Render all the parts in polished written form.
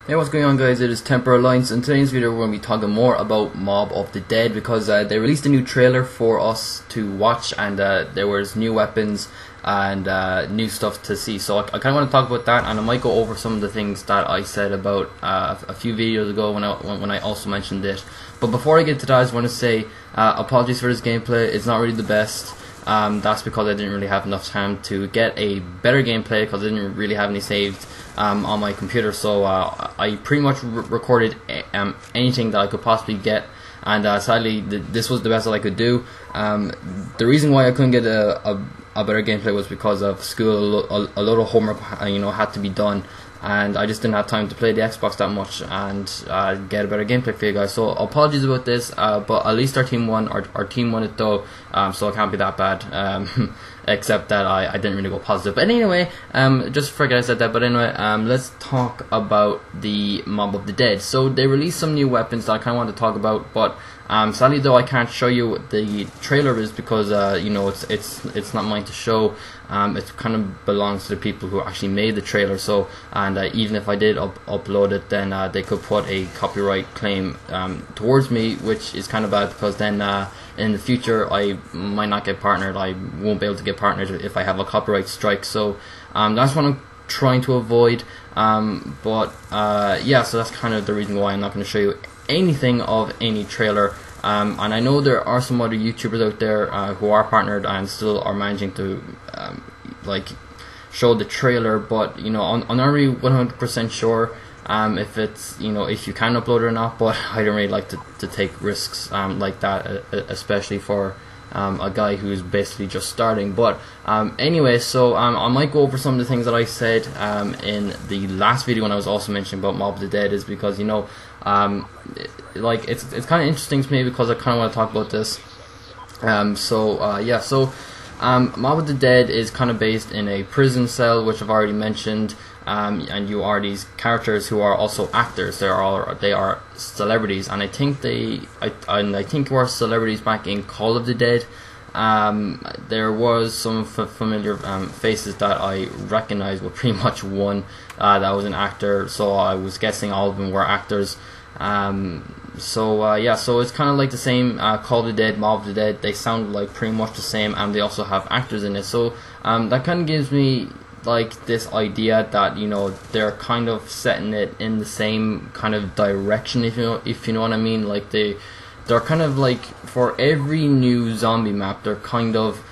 Hey, what's going on, guys? It is TemperAlliance. In today's video we're going to be talking more about Mob of the Dead because they released a new trailer for us to watch, and there was new weapons and new stuff to see. So I kind of want to talk about that, and I might go over some of the things that I said about a few videos ago when I also mentioned it. But before I get to that, I just want to say apologies for this gameplay. It's not really the best. That's because I didn't really have enough time to get a better gameplay because I didn't really have any saved on my computer, so I pretty much recorded anything that I could possibly get, and sadly this was the best that I could do. The reason why I couldn't get a better gameplay was because of school. A lot of homework had to be done, and I just didn't have time to play the Xbox that much and get a better gameplay for you guys. So apologies about this, but at least our team won. Our team won it though, so it can't be that bad. Except that I didn't really go positive. But anyway, just forget I said that. But anyway, let's talk about the Mob of the Dead. So they released some new weapons that I kind of want to talk about, but sadly though I can't show you what the trailer is because it's not mine to show. It kind of belongs to the people who actually made the trailer. So even if I did upload it, then they could put a copyright claim towards me, which is kind of bad because then in the future I might not get partnered. I won't be able to get partnered if I have a copyright strike. So that's what I'm trying to avoid. Yeah, so that's kind of the reason why I'm not going to show you anything of any trailer. And I know there are some other YouTubers out there who are partnered and still are managing to show the trailer, but I'm not really 100% sure if it's if you can upload it or not. But I don't really like to take risks like that, especially for a guy who's basically just starting. But anyway, so I might go over some of the things that I said in the last video when I was also mentioning about Mob of the Dead, is because it's kind of interesting to me because I kind of want to talk about this. Mob of the Dead is kind of based in a prison cell, which I've already mentioned. And you are these characters who are also actors. They are celebrities, and I think were celebrities back in Call of the Dead. There was some familiar faces that I recognized, but pretty much one that was an actor. So I was guessing all of them were actors. So it's kind of like the same. Call of the Dead, Mob of the Dead. They sound like pretty much the same, and they also have actors in it. So that kind of gives me this idea that they're kind of setting it in the same kind of direction, if you know what I mean. They're kind of for every new zombie map, they're kind of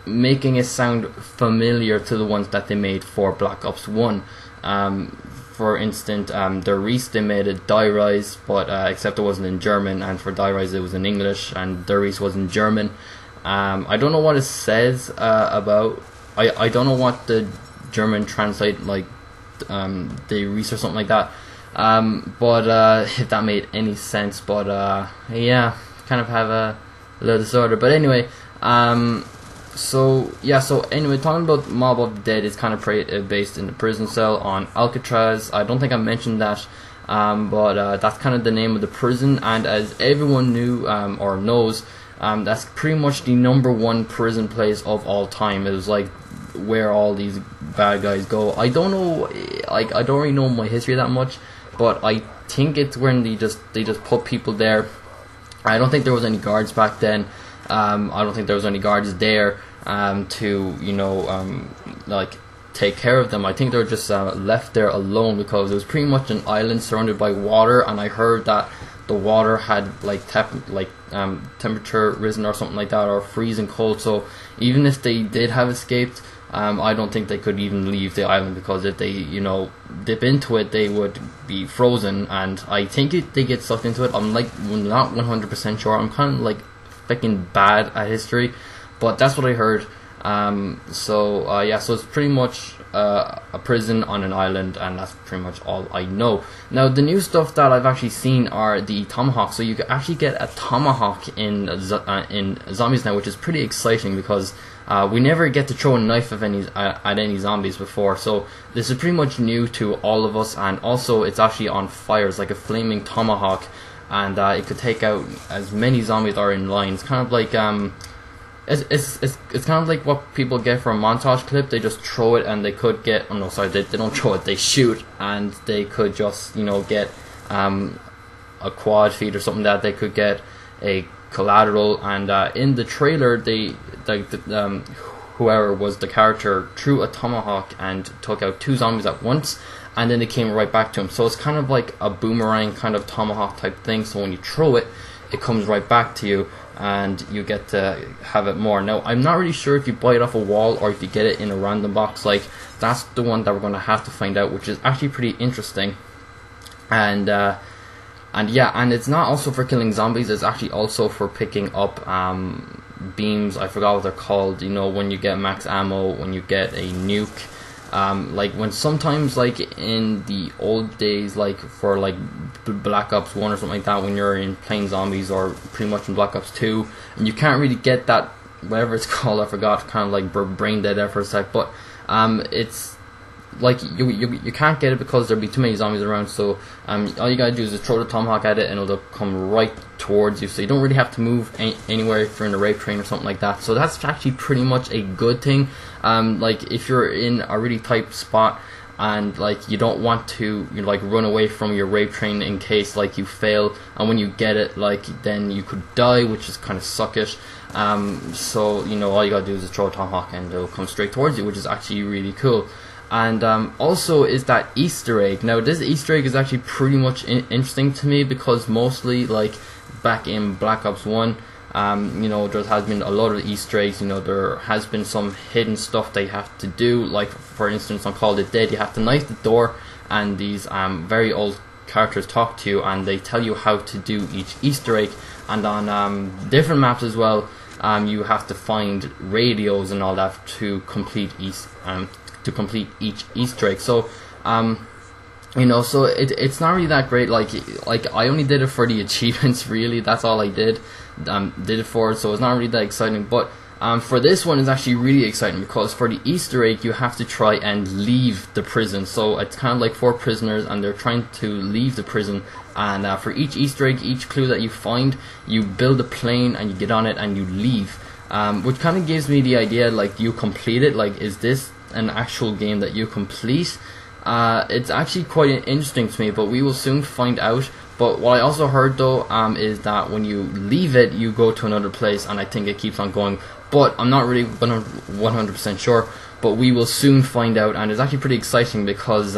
making it sound familiar to the ones that they made for Black Ops 1. For instance, they made a Die Rise, but except it wasn't in German, and for Die Rise it was in English, and Die Rise was in German. I don't know what it says about. I don't know what the German translate the Reese or something like that. If that made any sense. But yeah, kind of have a little disorder. But anyway, so anyway, talking about Mob of the Dead is kind of based in the prison cell on Alcatraz. I don't think I mentioned that. But that's kind of the name of the prison, and as everyone knew or knows, that's pretty much the #1 prison place of all time. It was where all these bad guys go. I don't know, I don't really know my history that much, but I think it's when they just put people there. I don't think there was any guards back then. I don't think there was any guards there to take care of them. I think they were just left there alone because it was pretty much an island surrounded by water, and I heard that the water had temperature risen or something like that, or freezing cold. So even if they did have escaped, I don't think they could even leave the island, because if they dip into it, they would be frozen, and I think they get sucked into it. I'm not 100% sure. I'm kind of freaking bad at history, but that's what I heard. So it's pretty much a prison on an island, and that's pretty much all I know. Now, the new stuff that I've actually seen are the tomahawk. So you can actually get a tomahawk in zombies now, which is pretty exciting because we never get to throw a knife at any zombies before. So this is pretty much new to all of us, and also it's actually on fire. It's like a flaming tomahawk, and it could take out as many zombies are in line. It's kind of it's kind of like what people get for a montage clip. They just throw it and they could get, oh no, sorry, they don't throw it, they shoot, and they could just, you know, get a quad feed or something, that they could get a collateral. And in the trailer, they whoever was the character threw a tomahawk and took out 2 zombies at once, and then they came right back to him. So it's kind of like a boomerang kind of tomahawk type thing. So when you throw it, it comes right back to you, and you get to have it more. Now, I'm not really sure if you buy it off a wall or if you get it in a random box. Like, that's the one that we're going to have to find out, which is actually pretty interesting. And yeah, and it's not also for killing zombies, it's actually also for picking up beams. I forgot what they're called, you know, when you get max ammo, when you get a nuke. Like when sometimes, like in the old days, like for like Black Ops 1 or something like that, when you're in playing zombies, or pretty much in Black Ops 2, and you can't really get that, whatever it's called, I forgot, kind of like brain dead there for a sec, but it's like you can't get it because there'll be too many zombies around. So all you gotta do is just throw the tomahawk at it and it'll come right towards you, so you don't really have to move anywhere if you're in a rape train or something like that. So that's actually pretty much a good thing. Like if you're in a really tight spot and like you don't want to, you know, like run away from your rape train in case like you fail, and when you get it, like then you could die, which is kind of suckish. So you know, all you gotta do is just throw a tomahawk and it'll come straight towards you, which is actually really cool. And also is that Easter egg. Now this Easter egg is actually pretty much interesting to me, because mostly like back in Black Ops 1, you know, there has been a lot of Easter eggs. You know, there has been some hidden stuff they have to do. Like for instance, on Call of the Dead, you have to knife the door, and these very old characters talk to you, and they tell you how to do each Easter egg. And on different maps as well, you have to find radios and all that to complete each Easter egg. So you know, so it's not really that great. Like I only did it for the achievements, really. That's all I did it for. So it's not really that exciting. But for this one, it's actually really exciting, because for the Easter egg, you have to try and leave the prison. So it's kind of like 4 prisoners, and they're trying to leave the prison. And for each Easter egg, each clue that you find, you build a plane and you get on it and you leave. Which kind of gives me the idea, like, you complete it. Like, is this an actual game that you complete? It's actually quite interesting to me, but we will soon find out. But what I also heard though is that when you leave it, you go to another place, and I think it keeps on going, but I'm not really 100% sure. But we will soon find out, and it's actually pretty exciting, because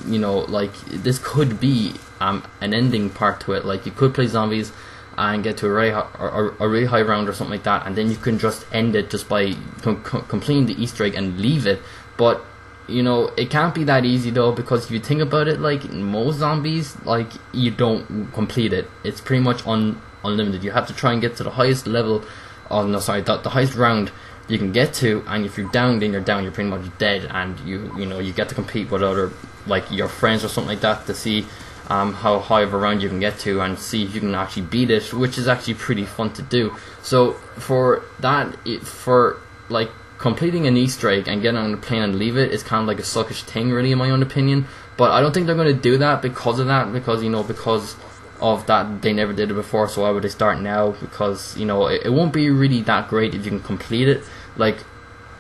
you know, like, this could be an ending part to it. Like, you could play zombies and get to a really high round or something like that, and then you can just end it just by completing the Easter egg and leave it. But you know, it can't be that easy though, because if you think about it, like most zombies, like, you don't complete it. It's pretty much unlimited. You have to try and get to the highest level, oh no, sorry, the highest round you can get to, and if you're down, then you're down. You're pretty much dead, and you know, you get to compete with other, like, your friends or something like that, to see how high of a round you can get to, and see if you can actually beat it, which is actually pretty fun to do. So for that, for like completing an Easter egg and getting on the plane and leave it is kind of like a suckish thing, really, in my own opinion. But I don't think they're going to do that because of that, because, you know, because of that, they never did it before. So why would they start now? Because, you know, it won't be really that great if you can complete it. Like,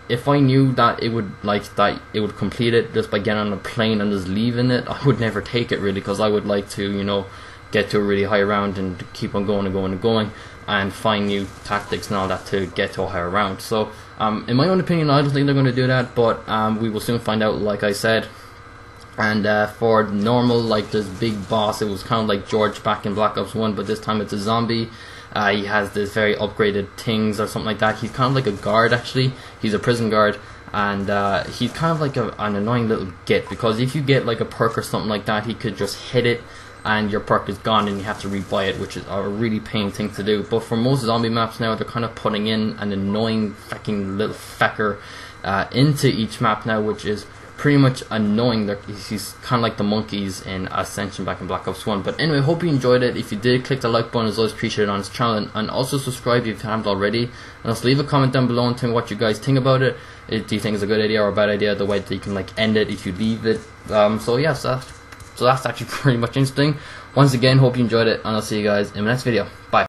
if I knew that it would, like, that it would complete it just by getting on a plane and just leaving it, I would never take it, really, because I would like to, you know, get to a really high round and keep on going and going and going, and find new tactics and all that to get to a higher round. So in my own opinion, I don't think they're going to do that, but we will soon find out, like I said. And for normal, like, this big boss, it was kind of like George back in Black Ops 1, but this time it's a zombie. He has this very upgraded things or something like that. He's kind of like a guard, actually. He's a prison guard, and he's kind of like an annoying little git, because if you get like a perk or something like that, he could just hit it and your perk is gone and you have to rebuy it, which is a really pain thing to do. But for most zombie maps now, they're kind of putting in an annoying fucking little fecker into each map now, which is pretty much annoying. He's kind of like the monkeys in Ascension back in Black Ops 1. But anyway, hope you enjoyed it. If you did, click the like button, as always appreciated, on his channel, and also subscribe if you haven't already, and also leave a comment down below and tell me what you guys think about it. Do you think it's a good idea or a bad idea, the way that you can like end it if you leave it? So yeah, so that's actually pretty much interesting. Once again, hope you enjoyed it, and I'll see you guys in the next video. Bye.